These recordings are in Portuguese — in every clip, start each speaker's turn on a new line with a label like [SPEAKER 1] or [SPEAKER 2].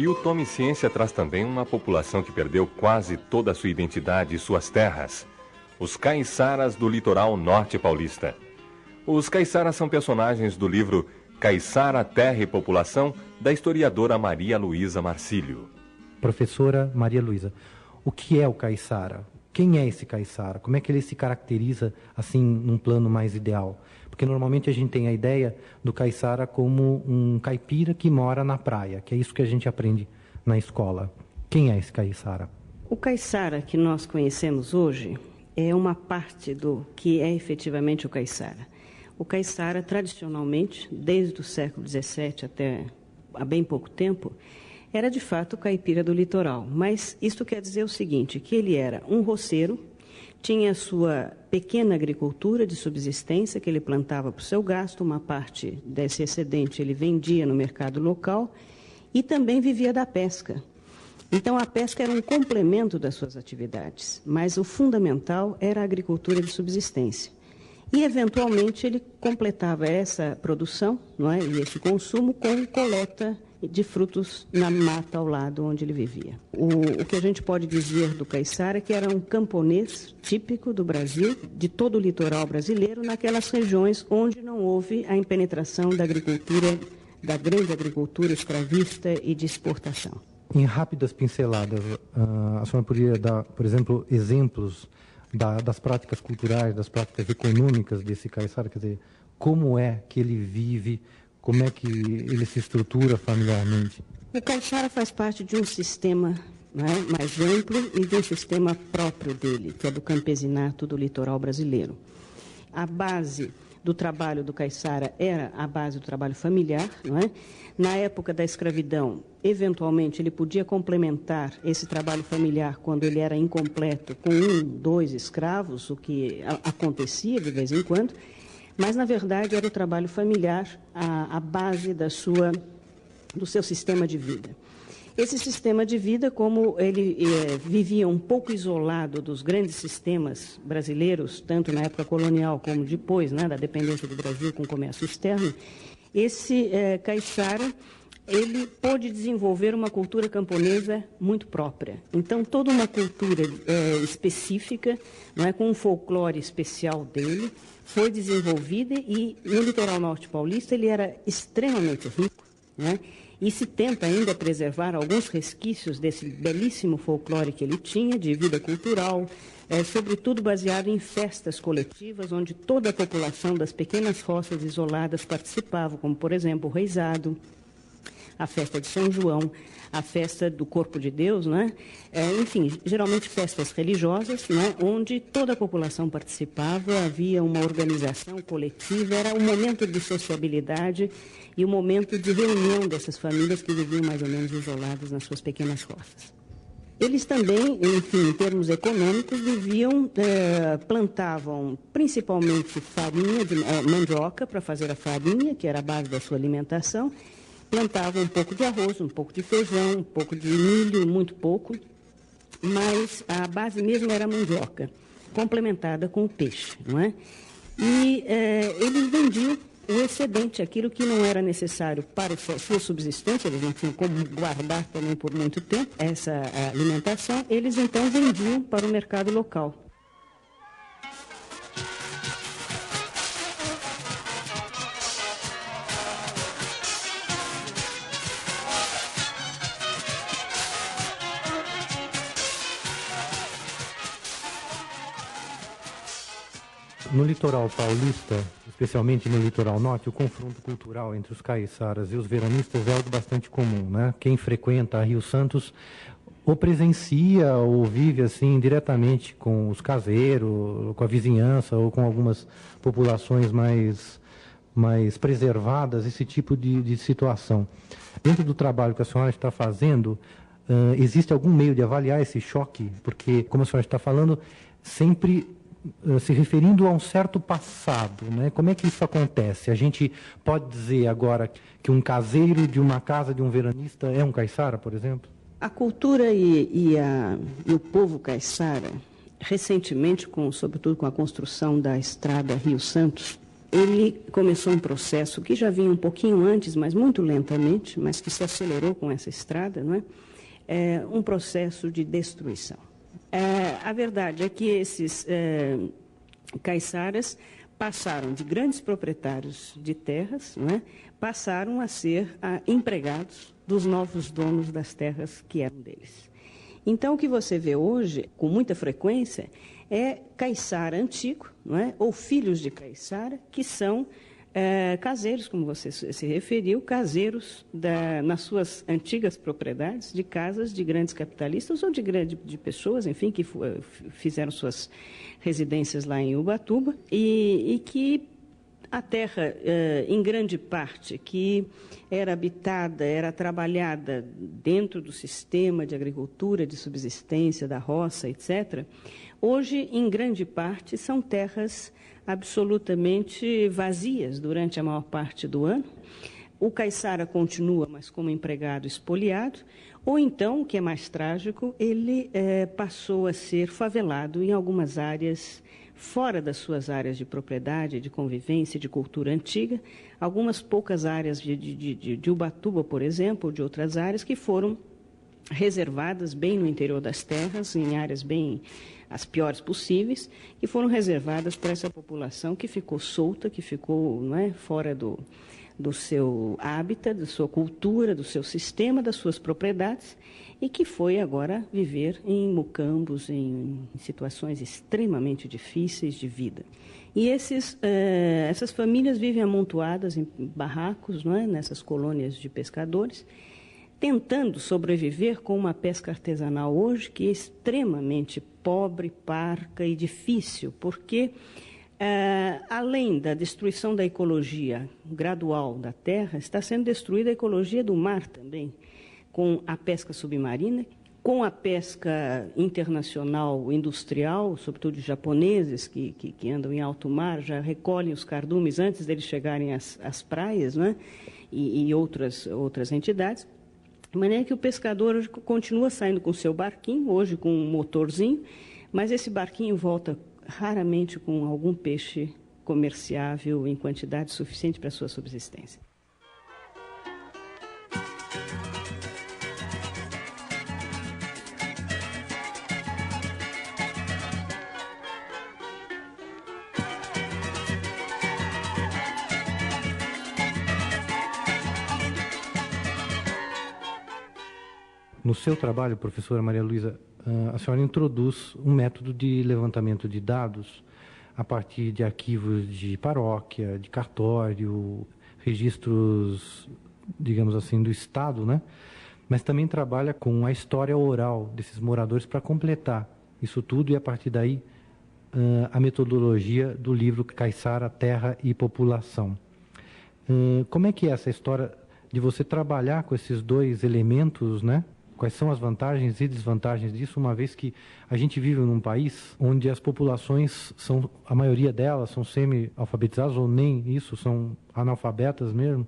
[SPEAKER 1] E o Tome Ciência traz também uma população que perdeu quase toda a sua identidade e suas terras. Os caiçaras do litoral norte paulista. Os caiçaras são personagens do livro Caiçara, Terra e População, da historiadora Maria Luísa Marcílio.
[SPEAKER 2] Professora Maria Luísa, o que é o caiçara? Quem é esse caiçara? Como é que ele se caracteriza, assim, num plano mais ideal? Porque normalmente a gente tem a ideia do caiçara como um caipira que mora na praia, que é isso que a gente aprende na escola. Quem é esse caiçara?
[SPEAKER 3] O caiçara que nós conhecemos hoje é uma parte do que é efetivamente o caiçara. O caiçara, tradicionalmente, desde o século XVII até há bem pouco tempo, era de fato o caipira do litoral. Mas isto quer dizer o seguinte, que ele era um roceiro, tinha sua pequena agricultura de subsistência que ele plantava para o seu gasto, uma parte desse excedente ele vendia no mercado local e também vivia da pesca. Então a pesca era um complemento das suas atividades, mas o fundamental era a agricultura de subsistência. E, eventualmente, ele completava essa produção, não é, e esse consumo com coleta de frutos na mata ao lado onde ele vivia. O que a gente pode dizer do caiçara é que era um camponês típico do Brasil, de todo o litoral brasileiro, naquelas regiões onde não houve a impenetração da agricultura, da grande agricultura escravista e de exportação.
[SPEAKER 2] Em rápidas pinceladas, a senhora poderia dar, por exemplo, exemplos das práticas culturais, das práticas econômicas desse caiçara, quer dizer, como é que ele vive, como é que ele se estrutura familiarmente?
[SPEAKER 3] O caiçara faz parte de um sistema, né, mais amplo e de um sistema próprio dele, que é do campesinato do litoral brasileiro. A base do trabalho do caiçara era a base do trabalho familiar, não é? Na época da escravidão, eventualmente ele podia complementar esse trabalho familiar quando ele era incompleto com 1, 2 escravos, o que acontecia de vez em quando, mas na verdade era o trabalho familiar a base do seu sistema de vida. Esse sistema de vida, como ele vivia um pouco isolado dos grandes sistemas brasileiros, tanto na época colonial como depois, né, da dependência do Brasil com o comércio externo, esse caiçara, ele pôde desenvolver uma cultura camponesa muito própria. Então, toda uma cultura específica, não é, com um folclore especial dele, foi desenvolvida e no litoral norte paulista ele era extremamente rico, né? E se tenta ainda preservar alguns resquícios desse belíssimo folclore que ele tinha, de vida cultural, sobretudo baseado em festas coletivas, onde toda a população das pequenas roças isoladas participava, como, por exemplo, o reisado, a festa de São João, a festa do Corpo de Deus, né? Enfim, geralmente festas religiosas, né? Onde toda a população participava, havia uma organização coletiva, era um momento de sociabilidade e um momento de reunião dessas famílias que viviam mais ou menos isoladas nas suas pequenas roças. Eles também, enfim, em termos econômicos, plantavam principalmente farinha, mandioca para fazer a farinha, que era a base da sua alimentação, plantavam um pouco de arroz, um pouco de feijão, um pouco de milho, muito pouco, mas a base mesmo era a mandioca, complementada com o peixe, não é? E eles vendiam o excedente, aquilo que não era necessário para a sua subsistência, eles não tinham como guardar também por muito tempo essa alimentação, eles então vendiam para o mercado local.
[SPEAKER 2] No litoral paulista, especialmente no litoral norte, o confronto cultural entre os caiçaras e os veranistas é algo bastante comum, né? Quem frequenta Rio Santos ou presencia ou vive assim diretamente com os caseiros, com a vizinhança ou com algumas populações mais preservadas, esse tipo de situação. Dentro do trabalho que a senhora está fazendo, existe algum meio de avaliar esse choque? Porque, como a senhora está falando, sempre se referindo a um certo passado, né? Como é que isso acontece? A gente pode dizer agora que um caseiro de uma casa de um veranista é um caiçara, por exemplo?
[SPEAKER 3] A cultura e o povo caiçara, recentemente, sobretudo com a construção da estrada Rio Santos, ele começou um processo que já vinha um pouquinho antes, mas muito lentamente, mas que se acelerou com essa estrada, não é? Um processo de destruição. A verdade é que esses caiçaras passaram de grandes proprietários de terras, não é? Passaram a ser empregados dos novos donos das terras que eram deles. Então, o que você vê hoje, com muita frequência, é caiçara antigo, não é? Ou filhos de caiçara, que são caseiros, como você se referiu, caseiros nas suas antigas propriedades, de casas de grandes capitalistas ou de pessoas, enfim, que fizeram suas residências lá em Ubatuba e que a terra, em grande parte, que era habitada, era trabalhada dentro do sistema de agricultura, de subsistência, da roça, etc., hoje, em grande parte, são terras absolutamente vazias durante a maior parte do ano. O caiçara continua, mas como empregado espoliado, ou então, o que é mais trágico, ele passou a ser favelado em algumas áreas fora das suas áreas de propriedade, de convivência, de cultura antiga, algumas poucas áreas de Ubatuba, por exemplo, ou de outras áreas que foram reservadas bem no interior das terras, em áreas bem as piores possíveis, que foram reservadas para essa população que ficou solta, que ficou, não é, fora do seu hábitat, da sua cultura, do seu sistema, das suas propriedades, e que foi agora viver em mucambos, em situações extremamente difíceis de vida. E essas famílias vivem amontoadas em barracos, não é, nessas colônias de pescadores, tentando sobreviver com uma pesca artesanal hoje que é extremamente pobre, parca e difícil, porque além da destruição da ecologia gradual da terra, está sendo destruída a ecologia do mar também, com a pesca submarina, com a pesca internacional industrial, sobretudo de japoneses que andam em alto mar, já recolhem os cardumes antes deles chegarem às praias, não é? e outras entidades. De maneira que o pescador hoje continua saindo com o seu barquinho, hoje com um motorzinho, mas esse barquinho volta raramente com algum peixe comerciável em quantidade suficiente para a sua subsistência.
[SPEAKER 2] No seu trabalho, professora Maria Luísa, a senhora introduz um método de levantamento de dados a partir de arquivos de paróquia, de cartório, registros, digamos assim, do Estado, né? Mas também trabalha com a história oral desses moradores para completar isso tudo e, a partir daí, a metodologia do livro Caiçara, Terra e População. Como é que é essa história de você trabalhar com esses dois elementos, né? Quais são as vantagens e desvantagens disso, uma vez que a gente vive num país onde as populações a maioria delas são semi-alfabetizadas ou nem isso, são analfabetas mesmo.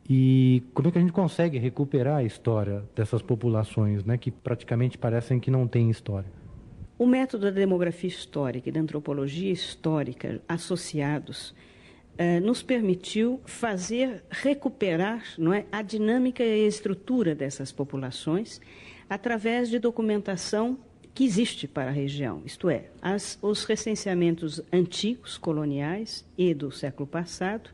[SPEAKER 2] E como é que a gente consegue recuperar a história dessas populações, né, que praticamente parecem que não têm história?
[SPEAKER 3] O método da demografia histórica e da antropologia histórica associados nos permitiu recuperar, não é, a dinâmica e a estrutura dessas populações através de documentação que existe para a região, isto é, os recenseamentos antigos, coloniais e do século passado,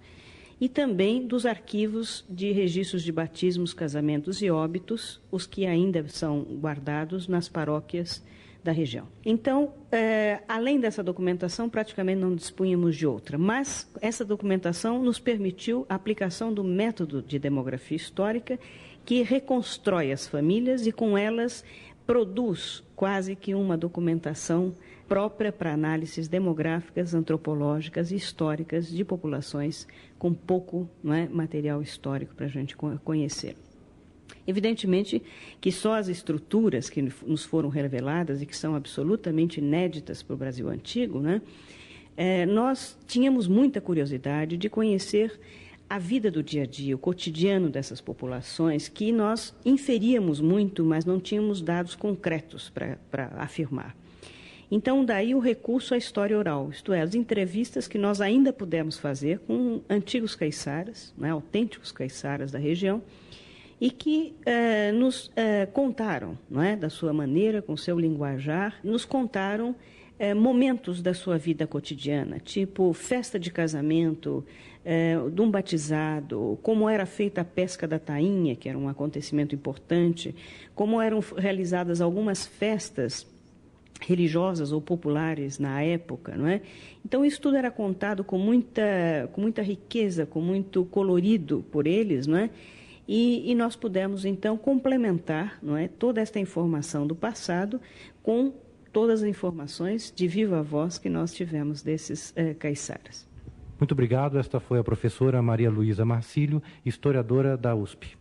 [SPEAKER 3] e também dos arquivos de registros de batismos, casamentos e óbitos, os que ainda são guardados nas paróquias da região. Então, além dessa documentação, praticamente não dispunhamos de outra, mas essa documentação nos permitiu a aplicação do método de demografia histórica que reconstrói as famílias e com elas produz quase que uma documentação própria para análises demográficas, antropológicas e históricas de populações com pouco, não é, material histórico para a gente conhecer. Evidentemente que só as estruturas que nos foram reveladas e que são absolutamente inéditas para o Brasil antigo, né, nós tínhamos muita curiosidade de conhecer a vida do dia a dia, o cotidiano dessas populações, que nós inferíamos muito, mas não tínhamos dados concretos para afirmar. Então, daí o recurso à história oral, isto é, as entrevistas que nós ainda pudemos fazer com antigos caiçaras, né, autênticos caiçaras da região, e que nos contaram, não é, da sua maneira, com seu linguajar, nos contaram momentos da sua vida cotidiana, tipo festa de casamento, de um batizado, como era feita a pesca da tainha, que era um acontecimento importante, como eram realizadas algumas festas religiosas ou populares na época, não é? Então isso tudo era contado com muita riqueza, com muito colorido por eles, não é? E nós pudemos então complementar, não é, toda esta informação do passado com todas as informações de viva voz que nós tivemos desses caiçaras.
[SPEAKER 2] Muito obrigado. Esta foi a professora Maria Luísa Marcílio, historiadora da USP.